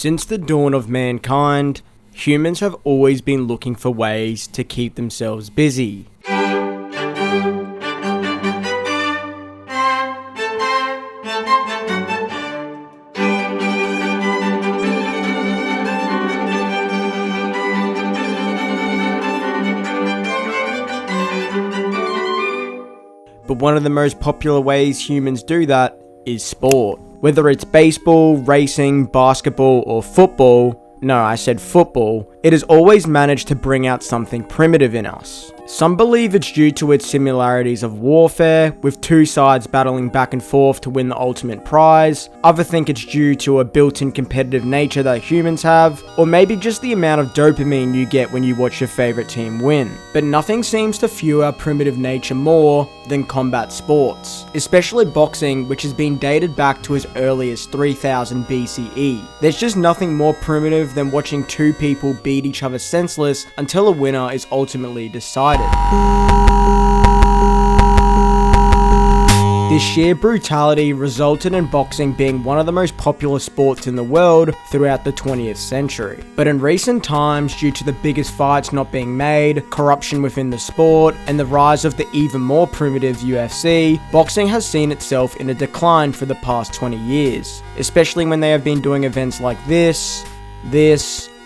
Since the dawn of mankind, humans have always been looking for ways to keep themselves busy. But one of the most popular ways humans do that is sport. Whether it's baseball, racing, basketball, or football, no, I said football, it has always managed to bring out something primitive in us. Some believe it's due to its similarities of warfare, with two sides battling back and forth to win the ultimate prize. Others think it's due to a built-in competitive nature that humans have, or maybe just the amount of dopamine you get when you watch your favorite team win. But nothing seems to fuel our primitive nature more than combat sports, especially boxing, which has been dated back to as early as 3000 BCE. There's just nothing more primitive than watching two people beat each other senseless until a winner is ultimately decided. This sheer brutality resulted in boxing being one of the most popular sports in the world throughout the 20th century. But in recent times, due to the biggest fights not being made, corruption within the sport, and the rise of the even more primitive UFC, boxing has seen itself in a decline for the past 20 years, especially when they have been doing events like this,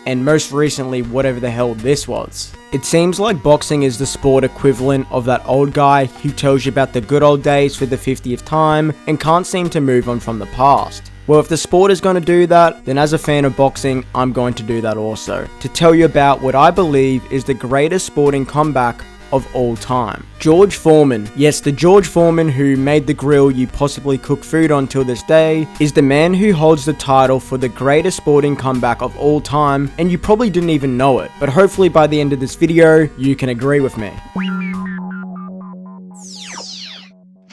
and most recently whatever the hell this was. It seems like boxing is the sport equivalent of that old guy who tells you about the good old days for the 50th time and can't seem to move on from the past. Well, if the sport is going to do that, then as a fan of boxing, I'm going to do that also, to tell you about what I believe is the greatest sporting comeback of all time. George Foreman, yes, the George Foreman who made the grill you possibly cook food on till this day, is the man who holds the title for the greatest sporting comeback of all time, and you probably didn't even know it, but hopefully by the end of this video, you can agree with me.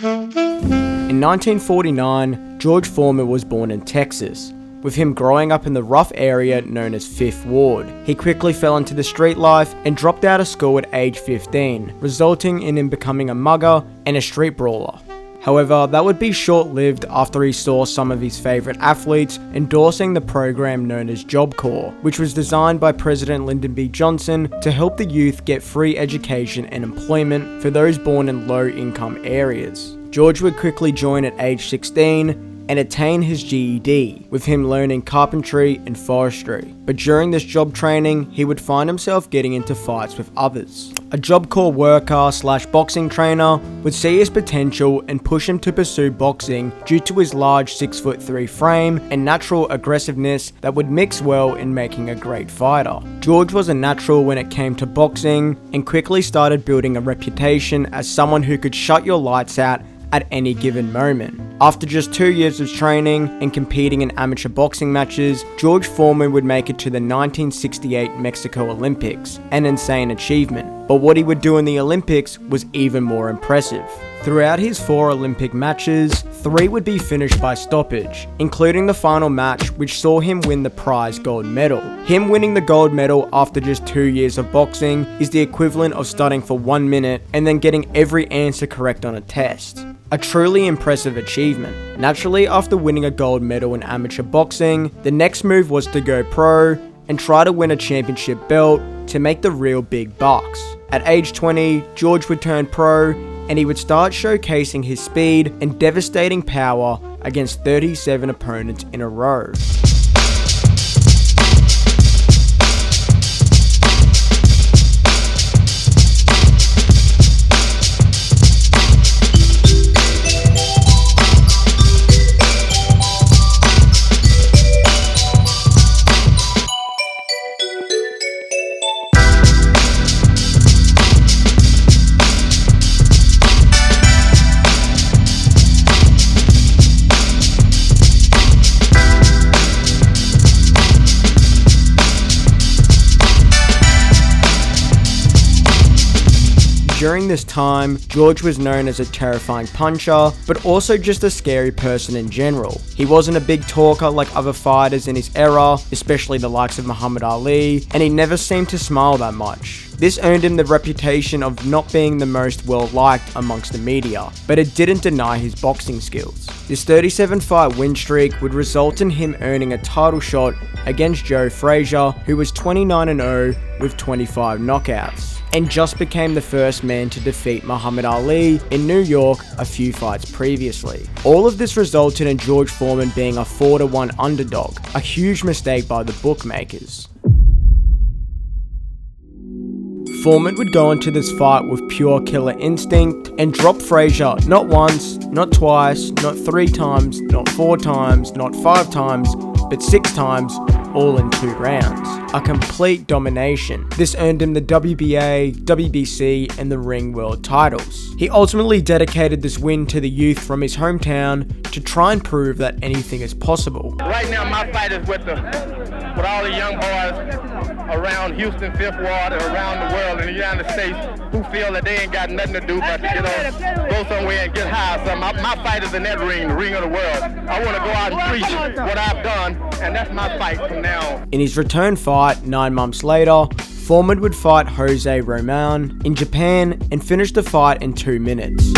In 1949, George Foreman was born in Texas, with him growing up in the rough area known as Fifth Ward. He quickly fell into the street life and dropped out of school at age 15, resulting in him becoming a mugger and a street brawler. However, that would be short-lived after he saw some of his favourite athletes endorsing the program known as Job Corps, which was designed by President Lyndon B. Johnson to help the youth get free education and employment for those born in low-income areas. George would quickly join at age 16 and attain his GED, with him learning carpentry and forestry. But during this job training, he would find himself getting into fights with others. A Job Corps worker / boxing trainer would see his potential and push him to pursue boxing due to his large 6'3" frame and natural aggressiveness that would mix well in making a great fighter. George was a natural when it came to boxing and quickly started building a reputation as someone who could shut your lights out at any given moment. After just 2 years of training and competing in amateur boxing matches, George Foreman would make it to the 1968 Mexico Olympics, an insane achievement. But what he would do in the Olympics was even more impressive. Throughout his 4 Olympic matches, 3 would be finished by stoppage, including the final match which saw him win the prize gold medal. Him winning the gold medal after just 2 years of boxing is the equivalent of studying for 1 minute and then getting every answer correct on a test. A truly impressive achievement. Naturally, after winning a gold medal in amateur boxing, the next move was to go pro and try to win a championship belt to make the real big bucks. At age 20, George would turn pro and he would start showcasing his speed and devastating power against 37 opponents in a row. during this time, George was known as a terrifying puncher, but also just a scary person in general. He wasn't a big talker like other fighters in his era, especially the likes of Muhammad Ali, and he never seemed to smile that much. This earned him the reputation of not being the most well-liked amongst the media, but it didn't deny his boxing skills. This 37-fight win streak would result in him earning a title shot against Joe Frazier, who was 29-0 with 25 knockouts, and just became the first man to defeat Muhammad Ali in New York a few fights previously. All of this resulted in George Foreman being a 4-1 underdog, a huge mistake by the bookmakers. Foreman would go into this fight with pure killer instinct and drop Frazier not once, not twice, not 3 times, not 4 times, not 5 times, but 6 times, all in 2 rounds. A complete domination. This earned him the WBA, WBC, and the Ring World titles. He ultimately dedicated this win to the youth from his hometown to try and prove that anything is possible. Right now my fight is with all the young boys around Houston, 5th Ward, and around the world in the United States who feel that they ain't got nothing to do but to go somewhere and get high or something. My fight is in that ring, the ring of the world. I want to go out and preach what I've done, and that's my fight from now on. In his return fight 9 months later, Foreman would fight Jose Roman in Japan and finish the fight in 2 minutes.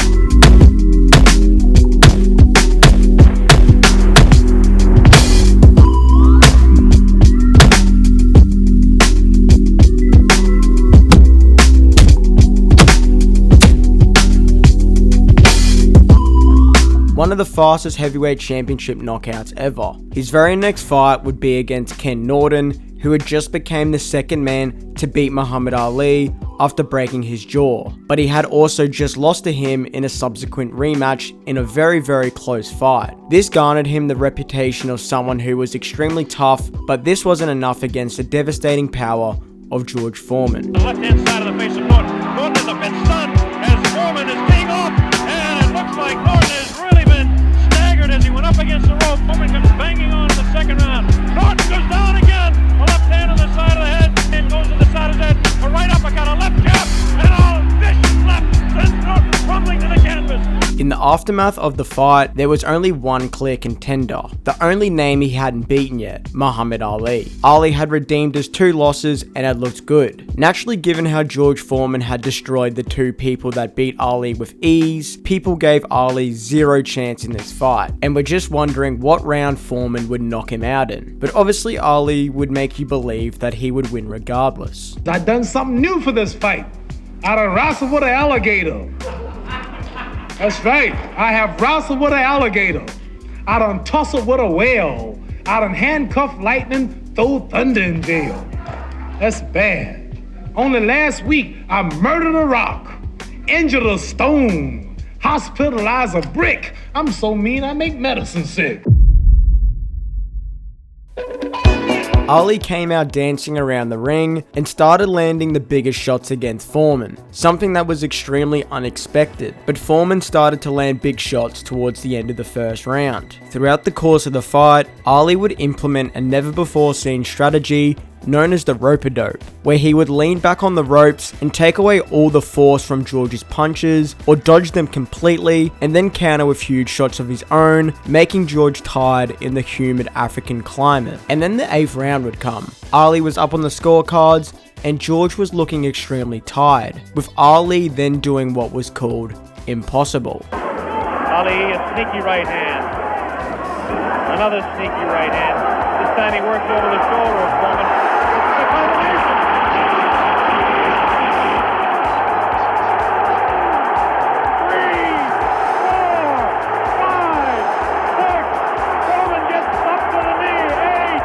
One of the fastest heavyweight championship knockouts ever. His very next fight would be against Ken Norton, who had just become the second man to beat Muhammad Ali after breaking his jaw, but he had also just lost to him in a subsequent rematch in a very, very close fight. This garnered him the reputation of someone who was extremely tough, but this wasn't enough against the devastating power of George Foreman. The left-hand side of the face of Norton. Norton is a bit stunned as Foreman is teeing off, and it looks like Norton has really been staggered as he went up against the rope. Foreman comes banging on in the second round. Norton goes down again. A left hand on the side of the head, and goes to the side of his head. A right uppercut, a left jab, and a vicious left sends Norton crumbling to the canvas. In the aftermath of the fight, there was only one clear contender, the only name he hadn't beaten yet, Muhammad Ali. Ali had redeemed his 2 losses and had looked good. Naturally, given how George Foreman had destroyed the 2 people that beat Ali with ease, people gave Ali 0 chance in this fight, and were just wondering what round Foreman would knock him out in. But obviously Ali would make you believe that he would win regardless. I done something new for this fight. I done wrestled with an alligator. That's right, I have wrestled with an alligator. I done tussled with a whale. I done handcuffed lightning, throw thunder in jail. That's bad. Only last week, I murdered a rock, injured a stone, hospitalized a brick. I'm so mean, I make medicine sick. Ali came out dancing around the ring and started landing the biggest shots against Foreman, something that was extremely unexpected, but Foreman started to land big shots towards the end of the first round. Throughout the course of the fight, Ali would implement a never-before-seen strategy known as the rope-a-dope, where he would lean back on the ropes and take away all the force from George's punches or dodge them completely, and then counter with huge shots of his own, making George tired in the humid African climate. And then the 8th round would come. Ali was up on the scorecards and George was looking extremely tired, with Ali then doing what was called impossible. Ali, a sneaky right hand. Another sneaky right hand. This time he works over the shoulder of Foreman. It's a combination. 3, 4, 5, 6. Foreman gets up to the knee. 8.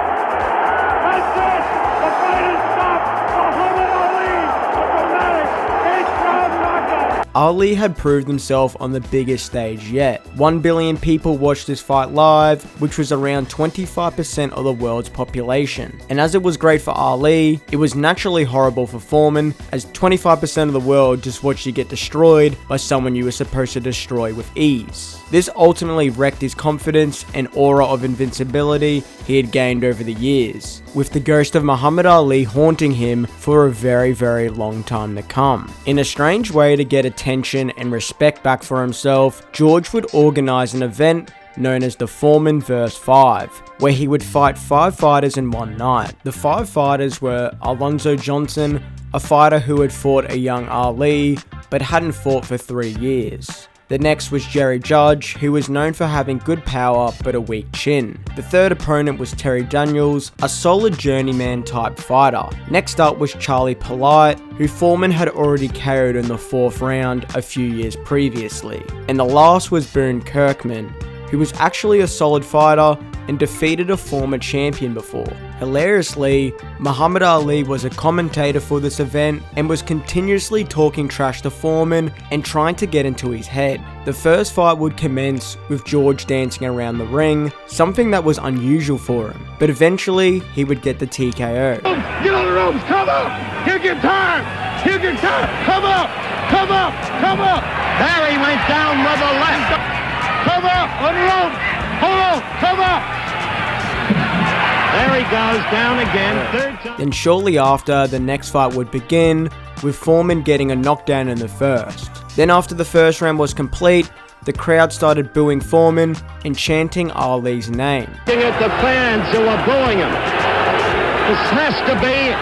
That's it. The fight is stopped. Muhammad Ali, a dramatic 8th round knockout. Ali had proved himself on the biggest stage yet. 1 billion people watched this fight live, which was around 25% of the world's population. And as it was great for Ali, it was naturally horrible for Foreman, as 25% of the world just watched you get destroyed by someone you were supposed to destroy with ease. This ultimately wrecked his confidence and aura of invincibility he had gained over the years, with the ghost of Muhammad Ali haunting him for a very, very long time to come. In a strange way to get attention and respect back for himself, George would organize an event known as the Foreman vs. 5, where he would fight 5 fighters in one night. The 5 fighters were Alonzo Johnson, a fighter who had fought a young Ali, but hadn't fought for 3 years. The next was Jerry Judge, who was known for having good power but a weak chin. The third opponent was Terry Daniels, a solid journeyman type fighter. Next up was Charlie Polite, who Foreman had already KO'd in the 4th round a few years previously. And the last was Boone Kirkman, who was actually a solid fighter and defeated a former champion before. Hilariously, Muhammad Ali was a commentator for this event and was continuously talking trash to Foreman and trying to get into his head. The first fight would commence with George dancing around the ring, something that was unusual for him, but eventually he would get the TKO. Get on the ropes, come up! He'll get tired! He'll get tired! Come up! Come up! Come up! There he went down with the left! Come up! On the ropes! Hold on! Come up! There he goes, down again, 3rd time. Then shortly after, the next fight would begin, with Foreman getting a knockdown in the first. Then after the first round was complete, the crowd started booing Foreman and chanting Ali's name. Looking at the fans who are booing him. This has to be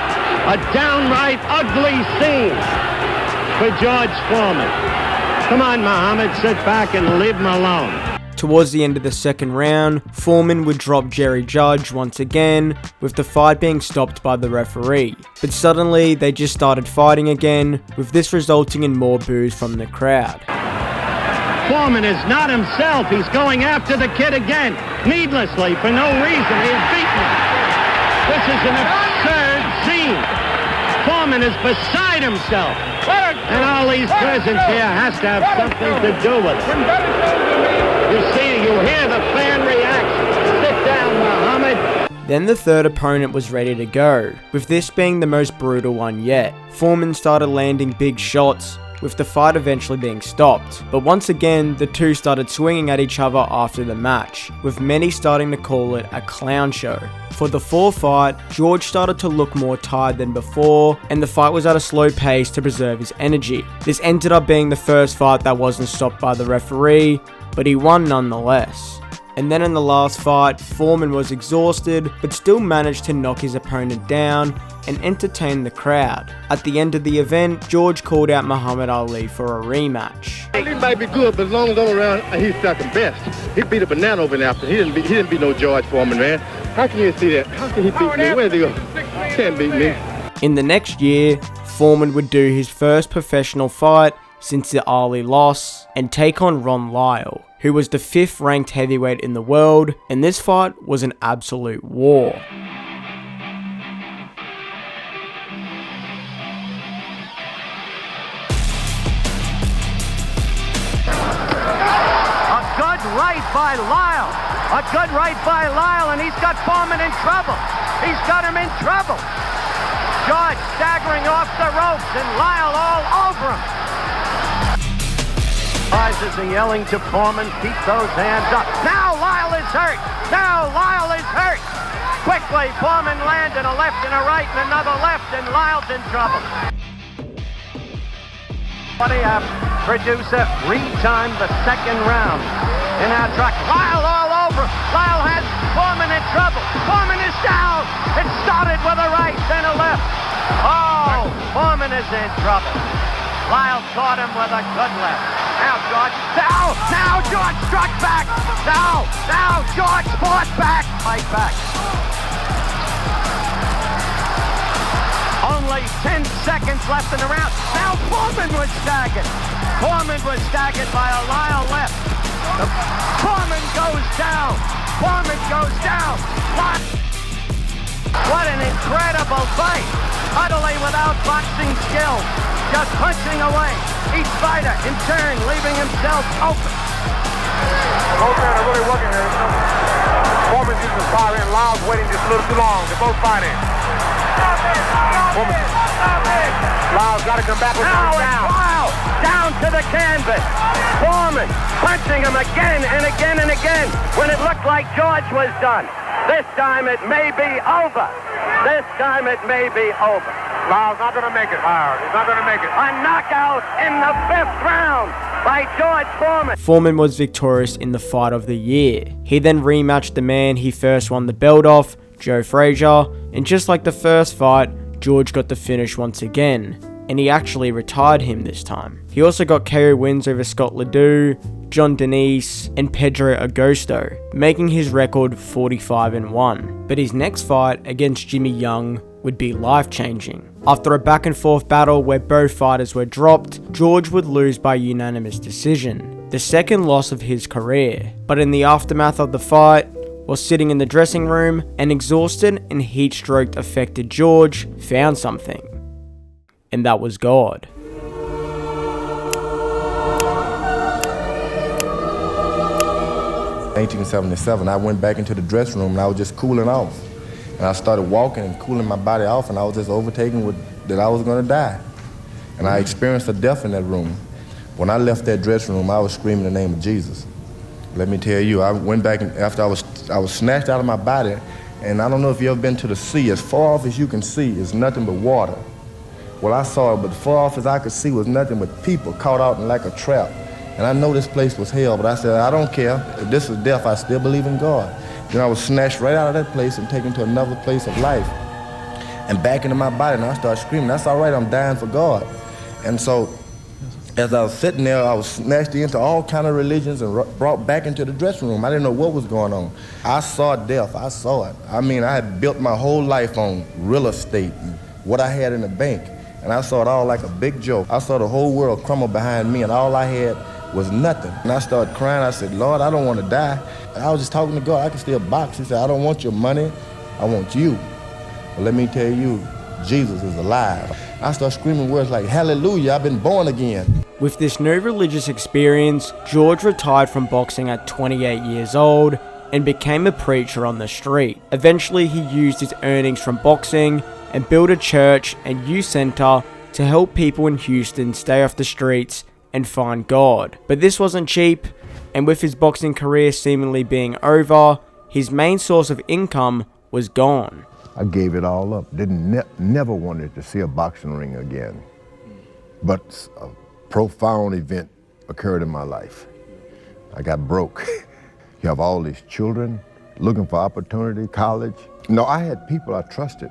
a downright ugly scene for George Foreman. Come on, Muhammad, sit back and leave him alone. Towards the end of the second round, Foreman would drop Jerry Judge once again, with the fight being stopped by the referee. But suddenly, they just started fighting again, with this resulting in more boos from the crowd. Foreman is not himself. He's going after the kid again, needlessly, for no reason. He had beaten him. This is an absurd scene. Foreman is beside himself. And Ali's presence here has to have something to do with it. You see, you hear the fan reaction. Sit down, Muhammad. Then the third opponent was ready to go, with this being the most brutal one yet. Foreman started landing big shots, with the fight eventually being stopped. But once again, the two started swinging at each other after the match, with many starting to call it a clown show. For the fourth fight, George started to look more tired than before, and the fight was at a slow pace to preserve his energy. This ended up being the first fight that wasn't stopped by the referee, but he won nonetheless. And then in the last fight, Foreman was exhausted, but still managed to knock his opponent down and entertain the crowd. At the end of the event, George called out Muhammad Ali for a rematch. He might be good, but as long as I'm around, he's second best. He beat a banana over there after. He didn't beat no George Foreman, man. How can you see that? How can he beat me? Where's he go? Can't beat me. In the next year, Foreman would do his first professional fight since the Ali loss and take on Ron Lyle, who was the 5th ranked heavyweight in the world, and this fight was an absolute war. By Lyle. A good right by Lyle, and he's got Foreman in trouble. He's got him in trouble. George staggering off the ropes, and Lyle all over him. Rises and yelling to Foreman, keep those hands up. Now Lyle is hurt. Now Lyle is hurt. Quickly, Foreman landed a left and a right and another left, and Lyle's in trouble. What do you have? Producer, retime the second round. In our truck, Lyle all over. Lyle has Foreman in trouble. Foreman is down. It started with a right, then a left. Oh, Foreman is in trouble. Lyle caught him with a good left. Now George, now George struck back. Now George fought back. Fight back. Only 10 seconds left in the round. Now Foreman was staggered. Foreman was staggered by a Lyle left. Foreman goes down. Foreman goes down. What an incredible fight. Utterly without boxing skill. just punching away. Each fighter in turn leaving himself open. Both men are really working here. Foreman's using his power and Lyle's waiting just a little too long. They're both fighting. Foreman. Lyle's got to come back with Now him down. Lyle down to the canvas. Foreman punching him again and again and again when it looked like George was done. This time it may be over. This time it may be over. Lyle's not going to make it, Howard. He's not going to make it. A knockout in the 5th round by George Foreman. Foreman was victorious in the fight of the year. He then rematched the man he first won the belt off, Joe Frazier, and just like the first fight, George got the finish once again, and he actually retired him this time. He also got KO wins over Scott Ledoux, John Denise, and Pedro Agosto, making his record 45-1. But his next fight against Jimmy Young would be life-changing. After a back-and-forth battle where both fighters were dropped, George would lose by unanimous decision, the second loss of his career. But in the aftermath of the fight, while sitting in the dressing room, an exhausted and heat-stroked affected George found something, and that was God. In 1877, I went back into the dressing room and I was just cooling off. And I started walking and cooling my body off, and I was just overtaken with that I was going to die. And I experienced a death in that room. When I left that dressing room, I was screaming the name of Jesus. Let me tell you, I went back and after I was snatched out of my body, and I don't know if you've ever been to the sea. As far off as you can see is nothing but water. Well, I saw it, but far off as I could see was nothing but people caught out in like a trap. And I know this place was hell, but I said, I don't care. If this is death, I still believe in God. Then I was snatched right out of that place and taken to another place of life. And back into my body, and I started screaming, that's all right, I'm dying for God. And so, as I was sitting there, I was snatched into all kind of religions and brought back into the dressing room. I didn't know what was going on. I saw death, I saw it. I mean, I had built my whole life on real estate and what I had in the bank. And I saw it all like a big joke. I saw the whole world crumble behind me, and all I had was nothing. And I started crying. I said, Lord, I don't want to die. And I was just talking to God. I can still box. He said, I don't want your money. I want you. But let me tell you, Jesus is alive. I started screaming words like, hallelujah, I've been born again. With this new religious experience, George retired from boxing at 28 years old and became a preacher on the street. Eventually, he used his earnings from boxing and built a church and youth center to help people in Houston stay off the streets and find God. But this wasn't cheap, and with his boxing career seemingly being over, his main source of income was gone. I gave it all up. Never wanted to see a boxing ring again. But a profound event occurred in my life. I got broke. You have all these children looking for opportunity, college. No, I had people I trusted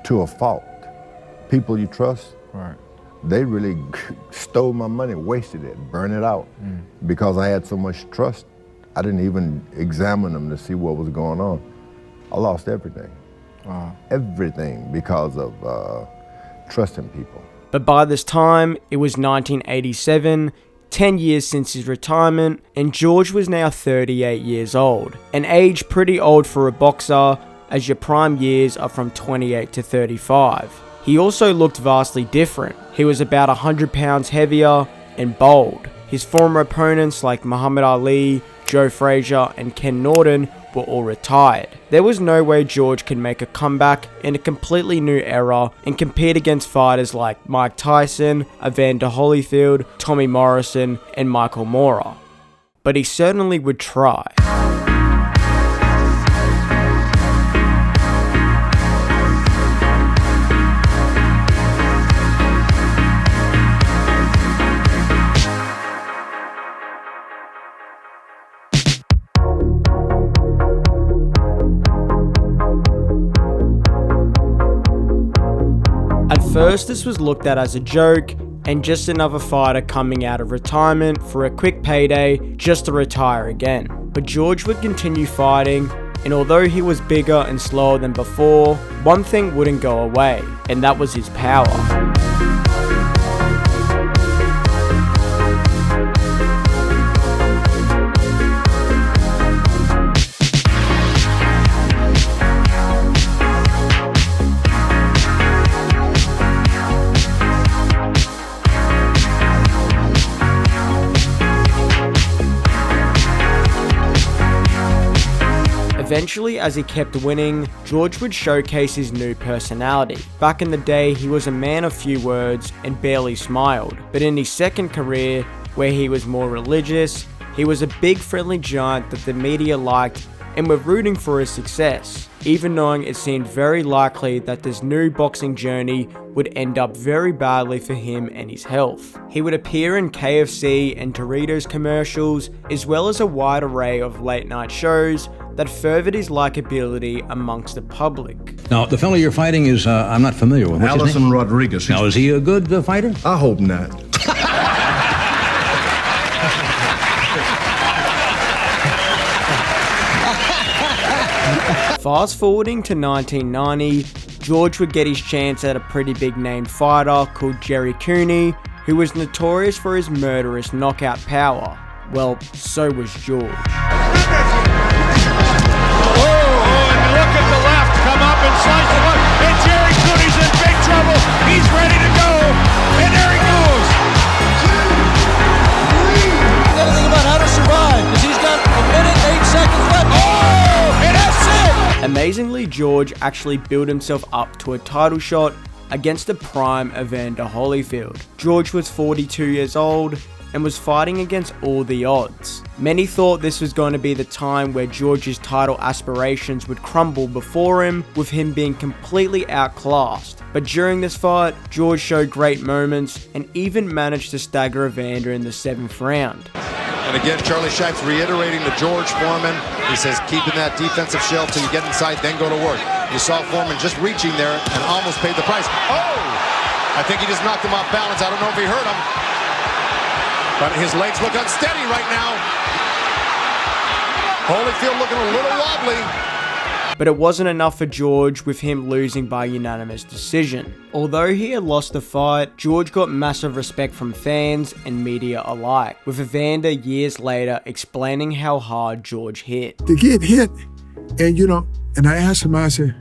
to a fault. People you trust, right. They really stole my money, wasted it, burned it out. Because I had so much trust, I didn't even examine them to see what was going on. I lost everything. Wow. Everything because of trusting people. But by this time, it was 1987, 10 years since his retirement, and George was now 38 years old. An age pretty old for a boxer, as your prime years are from 28 to 35. He also looked vastly different. He was about 100 pounds heavier and bold. His former opponents like Muhammad Ali, Joe Frazier, and Ken Norton were all retired. There was no way George could make a comeback in a completely new era and compete against fighters like Mike Tyson, Evander Holyfield, Tommy Morrison, and Michael Moorer. But he certainly would try. At first, this was looked at as a joke and just another fighter coming out of retirement for a quick payday just to retire again. But George would continue fighting, and although he was bigger and slower than before, one thing wouldn't go away, and that was his power. Eventually, as he kept winning, George would showcase his new personality. Back in the day, he was a man of few words and barely smiled, but in his second career, where he was more religious, he was a big friendly giant that the media liked and were rooting for his success, even knowing it seemed very likely that this new boxing journey would end up very badly for him and his health. He would appear in KFC and Doritos commercials, as well as a wide array of late night shows that furthered his likability amongst the public. Now, the fellow you're fighting is, I'm not familiar with. What's his Allison name? Rodriguez. Now, is he a good fighter? I hope not. Fast forwarding to 1990, George would get his chance at a pretty big name fighter called Jerry Cooney, who was notorious for his murderous knockout power. Well, so was George. And look at the left, come up and slice the left, and Jerry Cooney's in big trouble. He's ready to go, and there he goes. Anything about how to survive, because he's got a minute, 8 seconds left. Oh, and that's it! Amazingly, George actually built himself up to a title shot against the prime Evander Holyfield. George was 42 years old and was fighting against all the odds. Many thought this was going to be the time where George's title aspirations would crumble before him, with him being completely outclassed. But during this fight, George showed great moments and even managed to stagger Evander in the 7th round. And again, Charlie Shipes reiterating to George Foreman, he says, keep in that defensive shell till you get inside, then go to work. You saw Foreman just reaching there and almost paid the price. Oh! I think he just knocked him off balance. I don't know if he hurt him. But his legs look unsteady right now. Holyfield looking a little wobbly. But it wasn't enough for George, with him losing by unanimous decision. Although he had lost the fight, George got massive respect from fans and media alike, with Evander years later explaining how hard George hit. To get hit, and and I asked him, I said,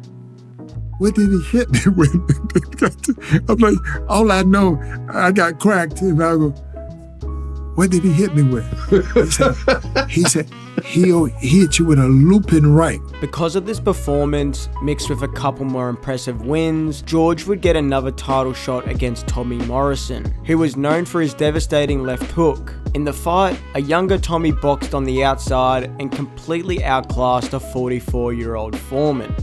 what did he hit me with? I'm like, all I know, I got cracked, and I go, what did he hit me with? He said, he hit you with a looping right. Because of this performance, mixed with a couple more impressive wins, George would get another title shot against Tommy Morrison, who was known for his devastating left hook. In the fight, a younger Tommy boxed on the outside and completely outclassed a 44-year-old Foreman.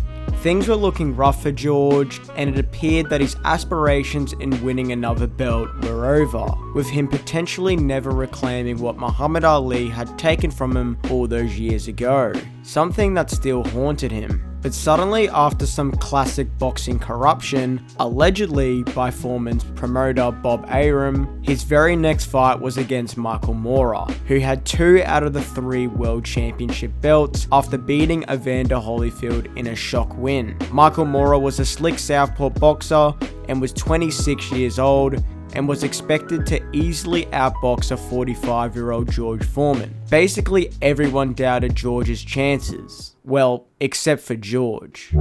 Things were looking rough for George, and it appeared that his aspirations in winning another belt were over, with him potentially never reclaiming what Muhammad Ali had taken from him all those years ago, something that still haunted him. But suddenly, after some classic boxing corruption, allegedly by Foreman's promoter Bob Arum, his very next fight was against Michael Moorer, who had 2 out of the 3 World Championship belts after beating Evander Holyfield in a shock win. Michael Moorer was a slick southpaw boxer and was 26 years old, and was expected to easily outbox a 45-year-old George Foreman. Basically, everyone doubted George's chances. Well, except for George.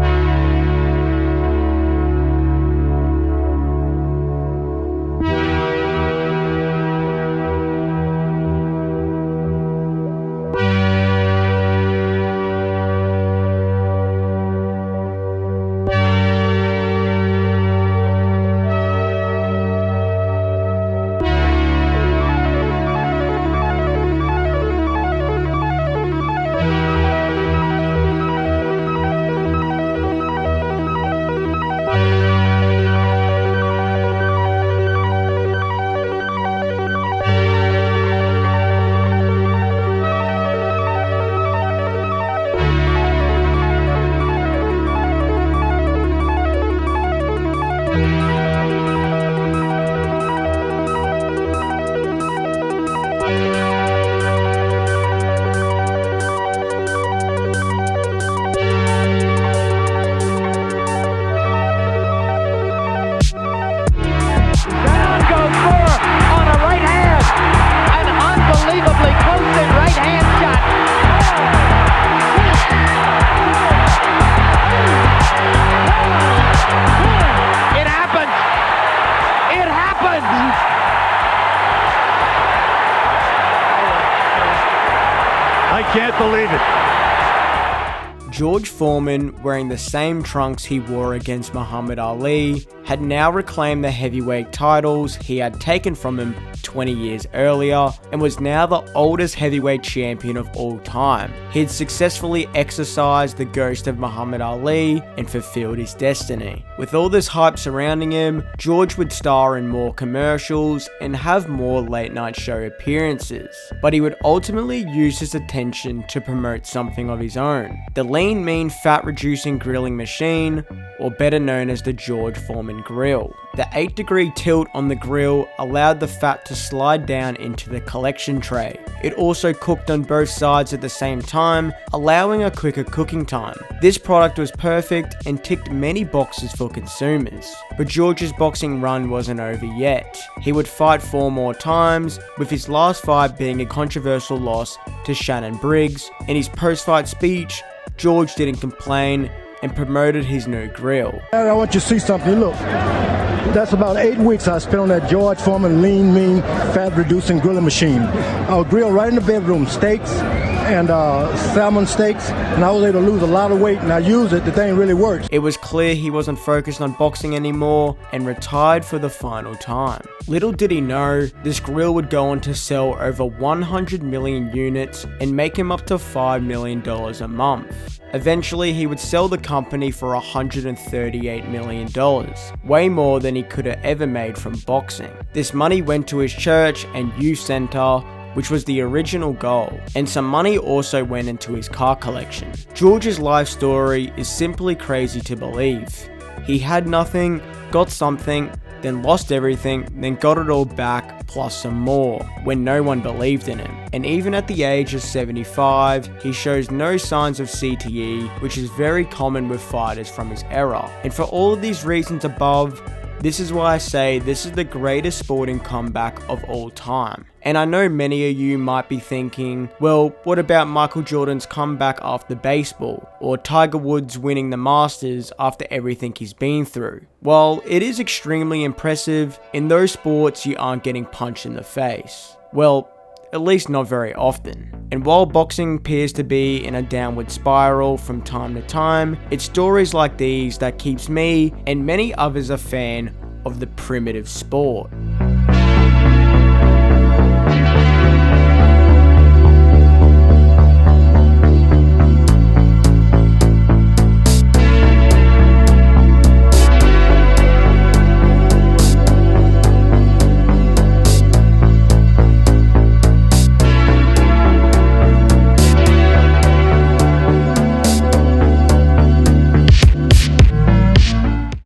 George Foreman, wearing the same trunks he wore against Muhammad Ali, had now reclaimed the heavyweight titles he had taken from him 20 years earlier, and was now the oldest heavyweight champion of all time. He had successfully exorcised the ghost of Muhammad Ali and fulfilled his destiny. With all this hype surrounding him, George would star in more commercials and have more late night show appearances, but he would ultimately use his attention to promote something of his own: the lean, mean, fat reducing grilling machine, or better known as the George Foreman grill. The 8-degree tilt on the grill allowed the fat to slide down into the collection tray. It also cooked on both sides at the same time, allowing a quicker cooking time. This product was perfect and ticked many boxes for consumers. But George's boxing run wasn't over yet. He would fight 4 more times, with his last fight being a controversial loss to Shannon Briggs. In his post-fight speech, George didn't complain and promoted his new grill. I want you to see something. Look, that's about 8 weeks I spent on that George Foreman lean, mean, fat-reducing grilling machine. I would grill right in the bedroom, steaks and salmon steaks, and I was able to lose a lot of weight, and I used it. The thing really works. It was clear he wasn't focused on boxing anymore and retired for the final time. Little did he know, this grill would go on to sell over 100 million units and make him up to $5 million a month. Eventually, he would sell the company for $138 million, way more than he could have ever made from boxing. This money went to his church and youth center, which was the original goal, and some money also went into his car collection. George's life story is simply crazy to believe. He had nothing, got something, then lost everything, then got it all back, plus some more, when no one believed in him. And even at the age of 75, he shows no signs of CTE, which is very common with fighters from his era. And for all of these reasons above, this is why I say this is the greatest sporting comeback of all time. And I know many of you might be thinking, well, what about Michael Jordan's comeback after baseball? Or Tiger Woods winning the Masters after everything he's been through? Well, it is extremely impressive. In those sports, you aren't getting punched in the face. Well, at least not very often. And while boxing appears to be in a downward spiral from time to time, it's stories like these that keeps me and many others a fan of the primitive sport.